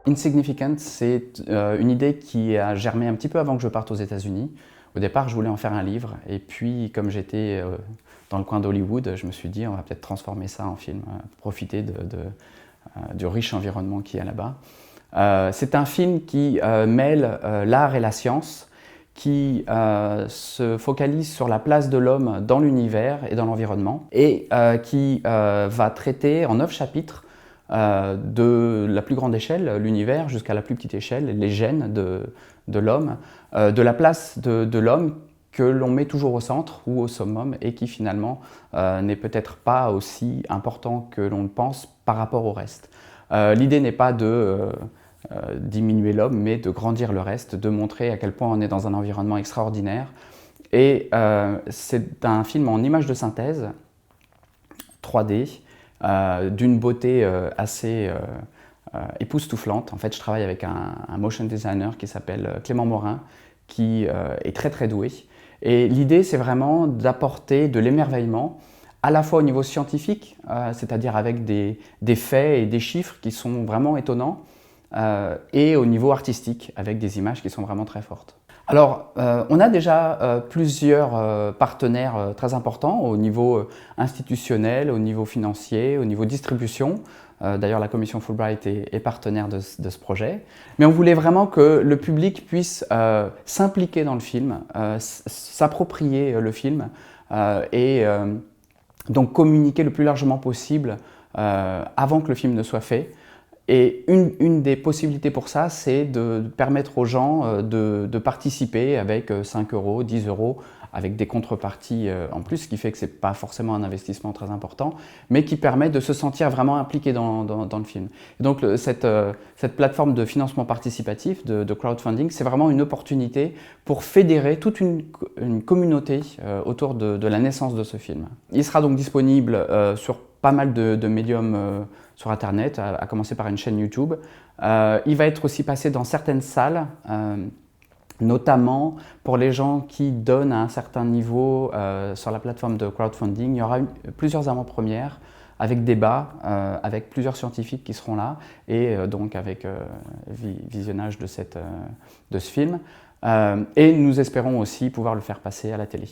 Insignificant, c'est une idée qui a germé un petit peu avant que je parte aux États-Unis. Au départ, je voulais en faire un livre, et puis comme j'étais dans le coin d'Hollywood, je me suis dit on va peut-être transformer ça en film, profiter du riche environnement qu'il y a là-bas. C'est un film qui mêle l'art et la science, qui se focalise sur la place de l'homme dans l'univers et dans l'environnement, et qui va traiter en 9 chapitres de la plus grande échelle, l'univers, jusqu'à la plus petite échelle, les gènes de l'homme, de la place de l'homme que l'on met toujours au centre ou au summum et qui finalement n'est peut-être pas aussi important que l'on le pense par rapport au reste. L'idée n'est pas de diminuer l'homme, mais de grandir le reste, de montrer à quel point on est dans un environnement extraordinaire. Et c'est un film en images de synthèse, 3D, d'une beauté assez époustouflante. En fait, je travaille avec un motion designer qui s'appelle Clément Morin, qui est très très doué. Et l'idée, c'est vraiment d'apporter de l'émerveillement, à la fois au niveau scientifique, c'est-à-dire avec des faits et des chiffres qui sont vraiment étonnants, et au niveau artistique, avec des images qui sont vraiment très fortes. Alors, on a déjà plusieurs partenaires très importants au niveau institutionnel, au niveau financier, au niveau distribution. D'ailleurs, la commission Fulbright est partenaire de ce projet. Mais on voulait vraiment que le public puisse s'impliquer dans le film, s'approprier le film et donc communiquer le plus largement possible avant que le film ne soit fait. Et une des possibilités pour ça, c'est de permettre aux gens de participer avec 5 €, 10 €, avec des contreparties en plus, ce qui fait que ce n'est pas forcément un investissement très important, mais qui permet de se sentir vraiment impliqué dans le film. Et donc cette plateforme de financement participatif, de crowdfunding, c'est vraiment une opportunité pour fédérer toute une communauté autour de la naissance de ce film. Il sera donc disponible sur pas mal de médiums sur Internet, à commencer par une chaîne YouTube. Il va être aussi passé dans certaines salles, notamment pour les gens qui donnent à un certain niveau sur la plateforme de crowdfunding. Il y aura plusieurs avant-premières avec débat, avec plusieurs scientifiques qui seront là, et donc avec visionnage de ce film. Et nous espérons aussi pouvoir le faire passer à la télé.